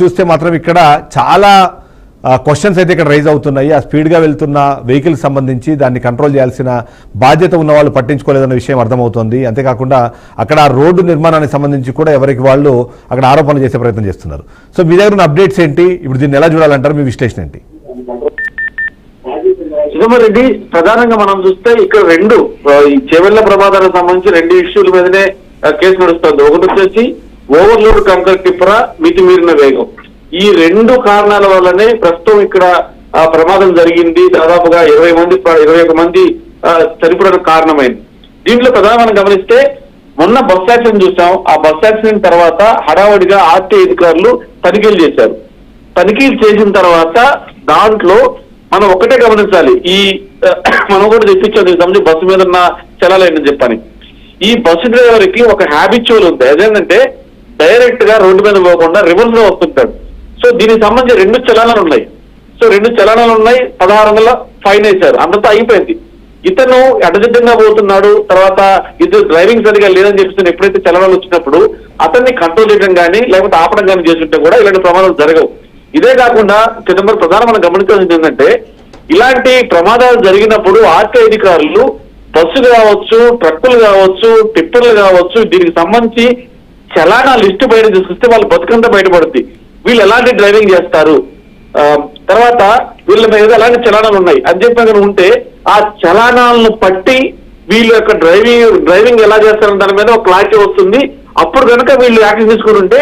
చూస్తే మాత్రం ఇక్కడ చాలా క్వశ్చన్స్ అయితే ఇక్కడ రైజ్ అవుతున్నాయి. ఆ స్పీడ్గా వెళ్తున్న వెహికల్ సంబంధించి దాన్ని కంట్రోల్ చేయాల్సిన బాధ్యత ఉన్న వాళ్ళు పట్టించుకోలేదన్న విషయం అర్థమవుతోంది. అంతేకాకుండా అక్కడ రోడ్డు నిర్మాణానికి సంబంధించి కూడా ఎవరికి వాళ్ళు అక్కడ ఆరోపణలు చేసే ప్రయత్నం చేస్తున్నారు. సో మీ దగ్గర ఉన్న అప్డేట్స్ ఏంటి, ఇప్పుడు దీన్ని ఎలా చూడాలంటారు, మీ విశ్లేషణ ఏంటి? రెడ్డి, ప్రధానంగా మనం చూస్తే ఇక్కడ రెండు చేవెళ్ల ప్రమాదాలకు సంబంధించి రెండు ఇష్యూల మీదనే కేసు నడుస్తుంది. ఒకటి వచ్చేసి ఓవర్లోడ్ కంకర్ టిప్పర మితిమీరిన వేగం. ఈ రెండు కారణాల వల్లనే ప్రస్తుతం ఇక్కడ ప్రమాదం జరిగింది. దాదాపుగా 21 మంది చనిపోవడానికి కారణమైంది. దీంట్లో ప్రధానంగా గమనిస్తే మొన్న బస్ యాక్సిడెంట్ చూసాం. ఆ బస్ యాక్సిడెంట్ తర్వాత హడావడిగా ఆర్టీఐ అధికారులు తనిఖీలు చేశారు. తనిఖీలు చేసిన తర్వాత దాంట్లో మనం ఒకటే గమనించాలి, ఈ మనం కూడా తెప్పించాం దీనికి సంబంధించి బస్సు మీద ఉన్న చలాలేంటని చెప్పని. ఈ బస్సు డ్రైవర్ కి ఒక హ్యాబిచువల్ ఉంది. అదేంటంటే డైరెక్ట్ గా రోడ్డు మీద పోకుండా రివర్స్ లో వస్తుంటాడు. సో దీనికి సంబంధించి 2 చలానాలు ఉన్నాయి. సో 2 చలానాలు ఉన్నాయి, 1600 ఫైన్ వేశారు, అంతతో అయిపోయింది. ఇతను అడ్డదిడ్డంగా పోతున్నాడు, తర్వాత ఇద్దరు డ్రైవింగ్ సరిగా లేదని చెప్పి ఎప్పుడైతే చలనాలు వచ్చినప్పుడు అతన్ని కంట్రోల్ చేయడం కానీ లేకపోతే ఆపడం కానీ చేస్తుంటే కూడా ఇలాంటి ప్రమాదాలు జరగవు. ఇదే కాకుండా చిదంబరం ప్రధానం మనం గమనించాల్సింది ఏంటంటే, ఇలాంటి ప్రమాదాలు జరిగినప్పుడు ఆర్టీఐ అధికారులు బస్సులు కావచ్చు, ట్రక్కులు కావచ్చు, టిప్పర్లు కావచ్చు, దీనికి సంబంధించి చలానా లిస్టు బయట తీసుకొస్తే వాళ్ళు బతుకంతా బయటపడుతుంది. వీళ్ళు ఎలాంటి డ్రైవింగ్ చేస్తారు, తర్వాత వీళ్ళ మీద ఎలాంటి చలానాలు ఉన్నాయి అని చెప్పి ఉంటే ఆ చలానాలను పట్టి వీళ్ళ యొక్క డ్రైవింగ్ ఎలా చేస్తారని దాని మీద ఒక క్లారిటీ వస్తుంది. అప్పుడు కనుక వీళ్ళు యాక్షన్ తీసుకుంటుంటే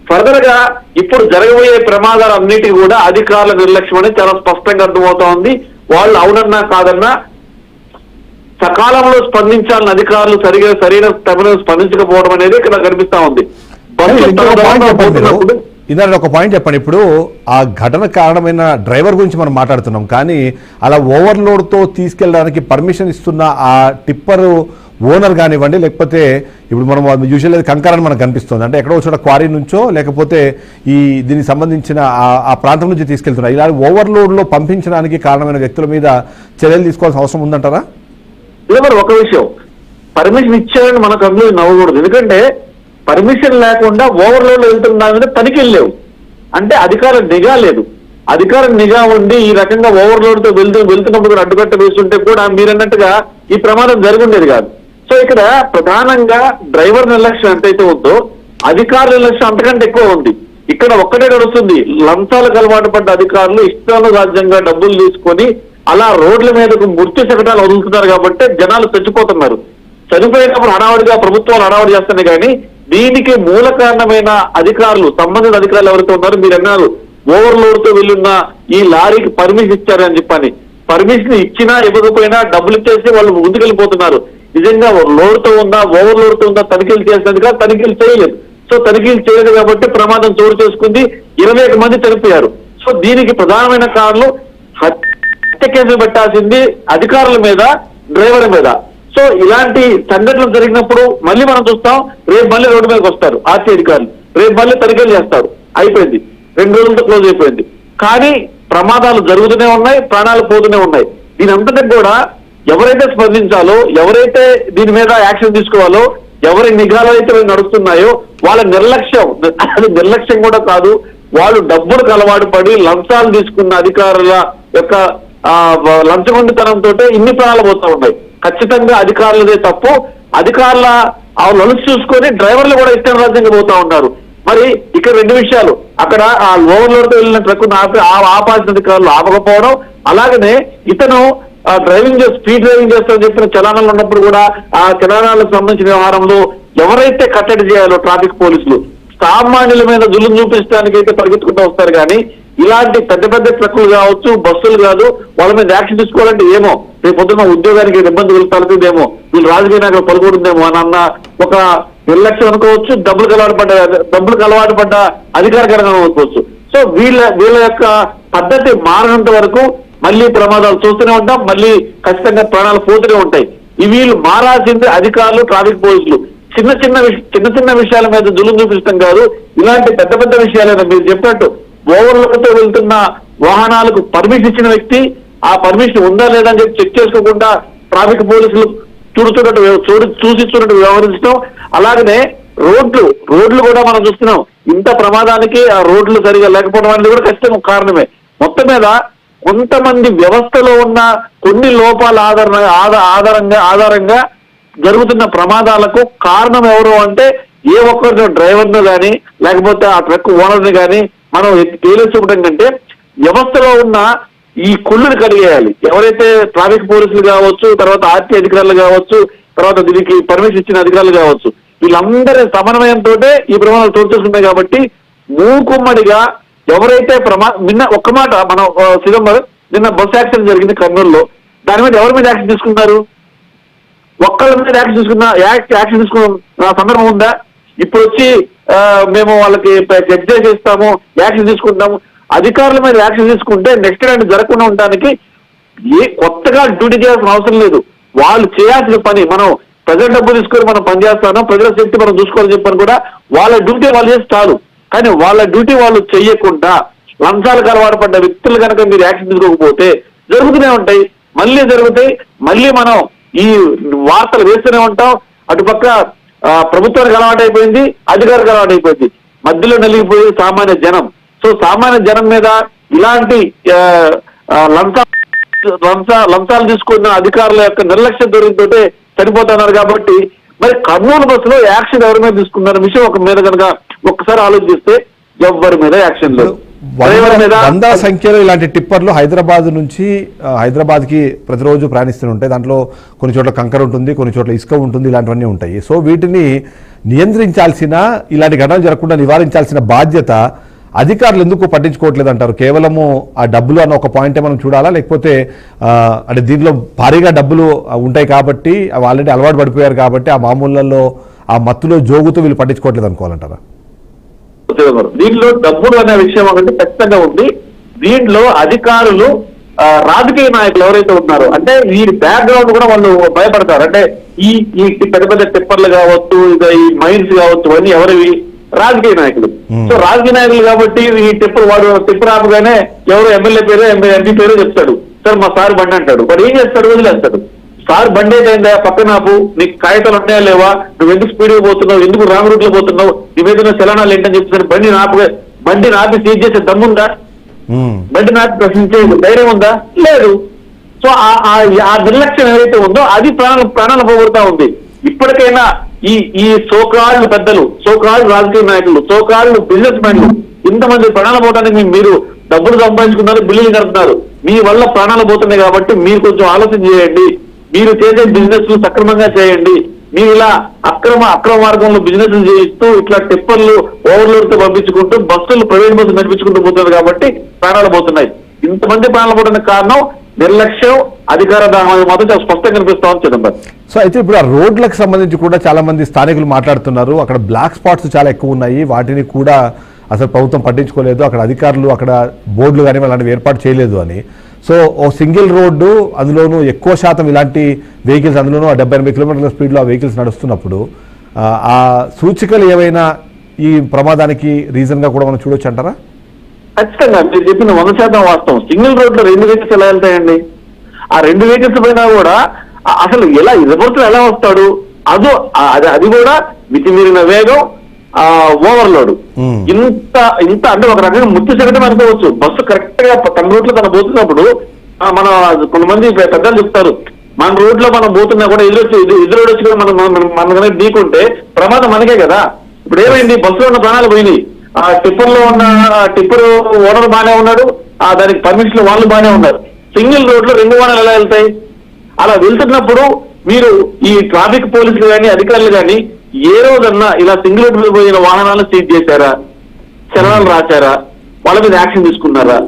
ఫర్దర్ గా ఇప్పుడు జరగబోయే ప్రమాదాలన్నిటికీ కూడా అధికారుల నిర్లక్ష్యం అనేది చాలా స్పష్టంగా అర్థమవుతా ఉంది. వాళ్ళు అవునన్నా కాదన్నా సకాలంలో స్పందించాలని అధికారులు సరైన సమయంలో స్పందించకపోవడం అనేది ఇక్కడ కనిపిస్తా ఉంది. ఇందాక ఒక పాయింట్ చెప్పండి. ఇప్పుడు ఆ ఘటన కారణమైన డ్రైవర్ గురించి మనం మాట్లాడుతున్నాం, కానీ అలా ఓవర్లోడ్తో తీసుకెళ్ళడానికి పర్మిషన్ ఇస్తున్న ఆ టిప్పర్ ఓనర్ కానివ్వండి, లేకపోతే ఇప్పుడు మనం యూజువల్ కంకర్ అని మనకు కనిపిస్తుంది, అంటే ఎక్కడో చోట క్వారీ నుంచో లేకపోతే దీనికి సంబంధించిన ఆ ప్రాంతం నుంచి తీసుకెళ్తున్నారు. ఇలా ఓవర్లోడ్లో పంపించడానికి కారణమైన వ్యక్తుల మీద చర్యలు తీసుకోవాల్సిన అవసరం ఉందంటారా? ఒక విషయం, పర్మిషన్ ఇచ్చారని మనకు అందులో నవ్వకూడదు. ఎందుకంటే పర్మిషన్ లేకుండా ఓవర్లోడ్ వెళ్తున్న దాని మీద తనిఖీలు లేవు, అంటే అధికార నిఘా లేదు. అధికార నిఘా ఉండి ఈ రకంగా ఓవర్లోడ్ తో వెళ్తున్నప్పుడు కూడా అడ్డుకట్ట వేస్తుంటే కూడా మీరన్నట్టుగా ఈ ప్రమాదం జరుగుండేది కాదు. సో ఇక్కడ ప్రధానంగా డ్రైవర్ నిర్లక్ష్యం ఎంతైతే ఉందో అధికారుల నిర్లక్ష్యం అంతకంటే ఎక్కువ ఉంది. ఇక్కడ ఒక్కటే నడుస్తుంది, లంచాలకు అలవాటు పడ్డ అధికారులు ఇష్టానురాజ్యంగా డబ్బులు తీసుకొని అలా రోడ్ల మీదకు మృత్యు శకటాలు వదులుతున్నారు కాబట్టి జనాలు చచ్చిపోతున్నారు. చనిపోయినప్పుడు హడావడిగా ప్రభుత్వాలు హడావడి చేస్తున్నాయి, కానీ దీనికి మూల కారణమైన అధికారులు, సంబంధిత అధికారులు ఎవరైతే ఉన్నారో మీరు అన్నారు ఓవర్లోడ్ తో వెళ్ళున్న ఈ లారీకి పర్మిషన్ ఇచ్చారని చెప్పని. పర్మిషన్ ఇచ్చినా ఇవ్వకపోయినా డబ్బులు ఇచ్చేసి వాళ్ళు ముందుకెళ్ళిపోతున్నారు. నిజంగా లోడ్ తో ఉందా ఓవర్లోడ్ తో ఉందా తనిఖీలు చేసినట్టుగా తనిఖీలు చేయలేదు. సో తనిఖీలు చేయలేదు కాబట్టి ప్రమాదం చోటు చేసుకుంది, 21 మంది చనిపోయారు. సో దీనికి ప్రధానమైన కారణం హత్య కేసులు పెట్టాల్సింది అధికారుల మీద, డ్రైవర్ మీద. సో ఇలాంటి సంఘటనలు జరిగినప్పుడు మళ్ళీ మనం చూస్తాం, రేపు మళ్ళీ రోడ్డు మీదకి వస్తారు ఆర్టీ అధికారులు, రేపు మళ్ళీ తనిఖీలు చేస్తారు, అయిపోయింది, 2 రోజులతో క్లోజ్ అయిపోయింది. కానీ ప్రమాదాలు జరుగుతూనే ఉన్నాయి, ప్రాణాలు పోతూనే ఉన్నాయి. దీని అంతటికి కూడా ఎవరైతే స్పందించాలో, ఎవరైతే దీని మీద యాక్షన్ తీసుకోవాలో, ఎవరి నిఘాలో అయితే నడుస్తున్నాయో వాళ్ళ నిర్లక్ష్యం, అది నిర్లక్ష్యం కూడా కాదు, వాళ్ళు డబ్బులకు అలవాటు పడి లంచాలు తీసుకున్న అధికారుల యొక్క లంచగొండితనంతో ఇన్ని ప్రాణాలు పోతూ ఉన్నాయి. ఖచ్చితంగా అధికారులదే తప్పు. అధికారుల లొలుసు చూసుకొని డ్రైవర్లు కూడా ఇష్టం రాజ్యంగా పోతా ఉన్నారు. మరి ఇక్కడ 2 విషయాలు, అక్కడ ఆ ఓవర్లోడ్ తో వెళ్ళిన ట్రక్ ఆపాల్సిన అధికారులు ఆపకపోవడం, అలాగనే ఇతను స్పీడ్ డ్రైవింగ్ చేస్తారని చెప్పిన చలానాలు ఉన్నప్పుడు కూడా ఆ చలానాలకు సంబంధించిన వ్యవహారంలో ఎవరైతే కట్టడి చేయాలో ట్రాఫిక్ పోలీసులు సామాన్యుల మీద జులుం చూపించడానికి అయితే పరిగెత్తుకుంటూ వస్తారు, కానీ ఇలాంటి పెద్ద పెద్ద ట్రక్కులు కావచ్చు, బస్సులు కాదు, వాళ్ళ మీద యాక్షన్ తీసుకోవాలంటే ఏమో రేపు పొద్దున్న ఉద్యోగానికి ఇబ్బందులు తలెత్తుందేమో, వీళ్ళు రాజకీయ నాయకులు పలుకూడుందేమో అని అన్న ఒక నిర్లక్ష్యం అనుకోవచ్చు, డబ్బులకు అలవాటు పడ్డ అధికారికంగా అనుకోవచ్చు. సో వీళ్ళ యొక్క పద్ధతి మారినంత వరకు మళ్ళీ ప్రమాదాలు చూస్తూనే ఉంటాం, మళ్ళీ ఖచ్చితంగా ప్రాణాలు పోతూనే ఉంటాయి. వీళ్ళు మారాల్సింది అధికారులు, ట్రాఫిక్ పోలీసులు. చిన్న చిన్న విషయాల మీద జులుం చూపించడం కాదు, ఇలాంటి పెద్ద పెద్ద విషయాలైనా మీరు చెప్పినట్టు ఓవర్లోడ్తో వెళ్తున్న వాహనాలకు పర్మిషన్ ఇచ్చిన వ్యక్తి ఆ పర్మిషన్ ఉందా లేదా అని చెప్పి చెక్ చేసుకోకుండా ట్రాఫిక్ పోలీసులు చూసి చూడట్టు వ్యవహరించడం, అలాగనే రోడ్లు కూడా మనం చూస్తున్నాం. ఇంత ప్రమాదానికి ఆ రోడ్లు సరిగా లేకపోవడం అనేది కూడా ఖచ్చితంగా కారణమే. మొత్తం మీద కొంతమంది వ్యవస్థలో ఉన్న కొన్ని లోపాల ఆధారంగా జరుగుతున్న ప్రమాదాలకు కారణం ఎవరు అంటే ఏ ఒక్కరినో డ్రైవర్ను కానీ లేకపోతే ఆ ట్రక్ ఓనర్ని కానీ మనం తేలి చూపడం కంటే వ్యవస్థలో ఉన్న ఈ కుళ్ళుని కడిగేయాలి. ఎవరైతే ట్రాఫిక్ పోలీసులు కావచ్చు, తర్వాత ఆర్టీ అధికారులు కావచ్చు, తర్వాత దీనికి పర్మిషన్ ఇచ్చిన అధికారులు కావచ్చు, వీళ్ళందరి సమన్వయంతో ఈ ప్రమాదాలు చోటు చేసుకున్నాయి. కాబట్టి మూకుమ్మడిగా ఎవరైతే నిన్న ఒక్క మాట మనం సిదంబరం నిన్న బస్ యాక్సిడెంట్ జరిగింది కర్నూలులో, దాని మీద ఎవరి మీద యాక్షన్ తీసుకున్నారు? ఒక్కళ్ళ మీద యాక్షన్ తీసుకున్న సందర్భం ఉందా? ఇప్పుడు వచ్చి మేము వాళ్ళకి చెక్ చేసేస్తాము, యాక్షన్ తీసుకుంటాము. అధికారుల మీద యాక్షన్ తీసుకుంటే నెక్స్ట్ టైం జరగకుండా ఉండడానికి కొత్తగా డ్యూటీ చేయాల్సిన అవసరం లేదు. వాళ్ళు చేయాల్సిన పని, మనం ప్రజల డబ్బు తీసుకొని మనం పనిచేస్తాను, ప్రజల శక్తి మనం చూసుకోవాలని చెప్పని కూడా వాళ్ళ డ్యూటీ వాళ్ళు చేసి చాలు. కానీ వాళ్ళ డ్యూటీ వాళ్ళు చెయ్యకుండా లంచాలకు అలవాటు పడ్డ వ్యక్తులు కనుక మీరు యాక్షన్ తీసుకోకపోతే జరుగుతూనే ఉంటాయి, మళ్ళీ జరుగుతాయి. మళ్ళీ మనం ఈ వార్తలు వేస్తూనే ఉంటాం. అటుపక్క ప్రభుత్వానికి అలవాటైపోయింది, అధికారికి అలవాటైపోయింది, మధ్యలో నలిగిపోయి సామాన్య జనం. సో సామాన్య జనం మీద ఇలాంటి లంచాలు తీసుకున్న అధికారుల యొక్క నిర్లక్ష్య ధోరణితోటే చనిపోతున్నారు. కాబట్టి మరి కర్నూలు బస్సులో యాక్షన్ ఎవరి మీద తీసుకున్న విషయం ఒక మీద కనుక ఒక్కసారి ఆలోచిస్తే ఎవరి మీద యాక్షన్ లేదు. వందల సంఖ్యలో ఇలాంటి టిప్పర్లు హైదరాబాద్ కి ప్రతిరోజు ప్రయాణిస్తూ ఉంటాయి. దాంట్లో కొన్ని చోట్ల కంకర ఉంటుంది, కొన్ని చోట్ల ఇసుక ఉంటుంది, ఇలాంటివన్నీ ఉంటాయి. సో వీటిని నియంత్రించాల్సిన, ఇలాంటి ఘటనలు జరగకుండా నివారించాల్సిన బాధ్యత అధికారులు ఎందుకు పట్టించుకోవట్లేదు అంటారు? కేవలము ఆ డబ్బులు అన్న ఒక పాయింటే మనం చూడాలా, లేకపోతే అంటే దీంట్లో భారీగా డబ్బులు ఉంటాయి కాబట్టి అవి ఆల్రెడీ అలవాటు పడిపోయారు కాబట్టి ఆ మామూళ్ళల్లో ఆ మత్తులో జోగుతూ వీళ్ళు పట్టించుకోవట్లేదు అనుకోవాలంటారా? దీంట్లో డబ్బులు అనే విషయం ఒకటి ఖచ్చితంగా ఉంది. దీంట్లో అధికారులు రాజకీయ నాయకులు ఎవరైతే ఉన్నారో, అంటే ఈ బ్యాక్గ్రౌండ్ కూడా వాళ్ళు భయపడతారు. అంటే ఈ పెద్ద పెద్ద టిప్పర్లు కావచ్చు, ఈ మైన్స్ కావచ్చు, ఇవన్నీ ఎవరివి? రాజకీయ నాయకులు. సో రాజకీయ నాయకులు కాబట్టి ఈ టిప్పర్ ఆపగానే ఎవరు ఎమ్మెల్యే పేరు ఎంపీ పేరు చెప్తాడు, సార్ మా సార్ బండి అంటాడు. మరి ఏం చేస్తాడు? వదిలేస్తాడు. సార్ బండి ఏంటంటే పక్కన ఆపు, నీకు కాగితాలు ఉన్నాయా లేవా, నువ్వు ఎందుకు స్పీడ్గా పోతున్నావు, ఎందుకు రాంగ్ రూట్ లో పోతున్నావు, నీ మీద చలనాలు ఏంటని చెప్తాను. బండి నాపి సీజ్ చేసే దమ్ముందా? బండి నాపి ప్రశ్నించే ధైర్యం ఉందా? లేదు. సో ఆ నిర్లక్ష్యం ఏదైతే ఉందో అది ప్రాణాలు పోగొడతా ఉంది. ఇప్పటికైనా ఈ సోకాళ్ళు పెద్దలు, సోకాళ్ళు రాజకీయ నాయకులు, సోకాళ్ళు బిజినెస్ మ్యాన్లు ఇంతమంది ప్రాణాలు పోవడానికి మీరు డబ్బులు సంపాదించుకున్నారు, బిల్లులు కడుతున్నారు, మీ వల్ల ప్రాణాలు పోతున్నాయి. కాబట్టి మీరు కొంచెం ఆలోచన చేయండి. మీరు చేసే బిజినెస్ సక్రమంగా చేయండి. మీరు ఇలా అక్రమ మార్గంలో బిజినెస్ చేయిస్తూ ఇట్లా టిప్పర్లు ఓవర్లోడ్ తో పంపించుకుంటూ బస్సులు ప్రైవేట్ బస్సులు నడిపించుకుంటూ పోతున్నారు కాబట్టి ప్రాణాలు పోతున్నాయి. ఇంతమంది ప్రాణాలు పోవడానికి కారణం నిర్లక్ష్యం, అధికార మాత్రం చాలా స్పష్టంగా కనిపిస్తా ఉంది చిదంబరం. సో అయితే ఇప్పుడు ఆ రోడ్లకు సంబంధించి కూడా చాలా మంది స్థానికులు మాట్లాడుతున్నారు, అక్కడ బ్లాక్ స్పాట్స్ చాలా ఎక్కువ ఉన్నాయి, వాటిని కూడా అసలు ప్రభుత్వం పట్టించుకోలేదు, అక్కడ అధికారులు అక్కడ బోర్డులు కానీ అలాంటివి ఏర్పాటు చేయలేదు అని. సో ఓ సింగిల్ రోడ్డు, అందులోనూ ఎక్కువ శాతం ఇలాంటి వెహికల్స్, అందులోనూ 70-80 కిలోమీటర్ల స్పీడ్లో ఆ వెహికల్స్ నడుస్తున్నప్పుడు ఆ సూచికలు ఏవైనా ఈ ప్రమాదానికి రీజన్గా కూడా మనం చూడొచ్చు అంటారా? ఖచ్చితంగా మీరు చెప్పిన 100% వాస్తవం. సింగిల్ రోడ్ లో 2 వెహికల్స్ ఎలా వెళ్తాయండి? ఆ 2 వెహికల్స్ పైన కూడా అసలు ఎలా రివర్స్ ఎలా వస్తాడు? అది కూడా మితిమీరిన వేగం, ఓవర్లోడ్. ఇంత అంటే ఒక రకంగా ముత్తి సగటం అనుకోవచ్చు. బస్సు కరెక్ట్ గా తన రూట్ లో తను పోతున్నప్పుడు మన కొంతమంది పెద్దలు చెప్తారు, మన రోడ్ లో మనం పోతున్నా కూడా ఎదురు వచ్చి కూడా మన ఢీకుంటే ప్రమాదం మనకే కదా. ఇప్పుడు ఏమైంది? బస్సులో ఉన్న ప్రాణాలు పోయినాయి. ఆ టిప్పర్ ఓనర్ బాగానే ఉన్నాడు, దానికి పర్మిషన్ వాళ్ళు బాగానే ఉన్నారు. సింగిల్ రోడ్ లో 2 వాహనాలు ఎలా వెళ్తాయి? అలా వెళ్తున్నప్పుడు మీరు ఈ ట్రాఫిక్ పోలీసులు కానీ అధికారులు కానీ ఏ రోజన్నా ఇలా సింగిల్ రోడ్ మీద పోయిన వాహనాలను సీజ్ చేశారా? చలనాలు రాశారా? వాళ్ళ మీద యాక్షన్ తీసుకున్నారా?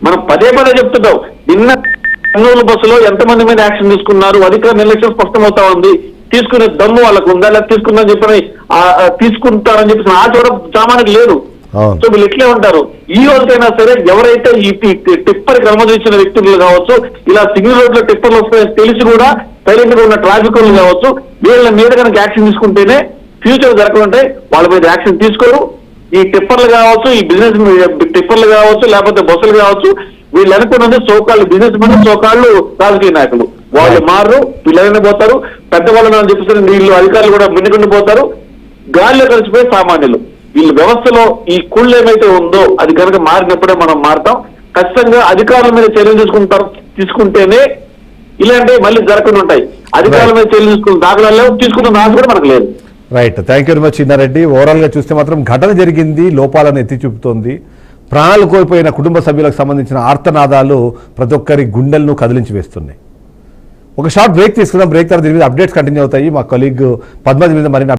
మనం పదే చెప్తుంటాం. నిన్న కర్నూలు బస్సులో ఎంతమంది మీద యాక్షన్ తీసుకున్నారు? అధికార నిర్లక్ష్యం స్పష్టమవుతా ఉంది. తీసుకునే దమ్ము వాళ్ళకు ఉందా? లేదా తీసుకుందని చెప్పని తీసుకుంటారని చెప్పి ఆ చూడ సామాన్యులు లేదు. సో వీళ్ళు ఇట్లే ఉంటారు. ఈ రోజైనా సరే ఎవరైతే ఈ టిప్పర్కి అనుమతించిన వ్యక్తులు కావచ్చు, ఇలా సింగిల్ రోడ్ లో టిప్పర్లు వస్తాయని తెలిసి కూడా సైలెంట్ గా ఉన్న ట్రాఫిక్ కావచ్చు, వీళ్ళ మీద కనుక యాక్షన్ తీసుకుంటేనే ఫ్యూచర్ జరగకుంటే వాళ్ళ మీద యాక్షన్ తీసుకోరు. ఈ టిప్పర్లు కావచ్చు, ఈ బిజినెస్ టిప్పర్లు కావచ్చు, లేకపోతే బస్సులు కావచ్చు, వీళ్ళు అనుకున్నది సోకాళ్ళు బిజినెస్ మెన్, సోకాళ్ళు రాజకీయ నాయకులు. వాళ్ళు మారు, పిల్లలైనా పోతారు, పెద్దవాళ్ళని చెప్పేసి వీళ్ళు అధికారులు కూడా మిన్నుకుండి పోతారు. గాలిలో కలిసిపోయే సామాన్యులు. వీళ్ళ వ్యవస్థలో ఈ కుళ్ళు ఏమైతే ఉందో అది కనుక మారినప్పుడే మనం మారుతాం. ఖచ్చితంగా అధికారుల మీద చర్యలు తీసుకుంటేనే ఇలాంటివి మళ్ళీ జరగకుండా ఉంటాయి. అధికారుల మీద చర్యలు తీసుకున్న దాఖలాలు లేవు, తీసుకున్న నాశ కూడా మనకు లేదు. Right, thank you very much Chinna Reddy. Overall గా చూస్తే మాత్రం ఘటన జరిగింది, లోపాలను ఎత్తి చూపుతోంది. ప్రాణాలు కోల్పోయిన కుటుంబ సభ్యులకు సంబంధించిన ఆర్తనాదాలు ప్రతి ఒక్కరి గుండెలను కదిలించి వేస్తున్నాయి. ఒక షార్ట్ బ్రేక్ తీసుకుందాం. బ్రేక్ తర్వాత దీని మీద అప్డేట్స్ కంటిన్యూ అవుతాయి. మా కొలీగ్ పద్మావతి మీద మరిన్ని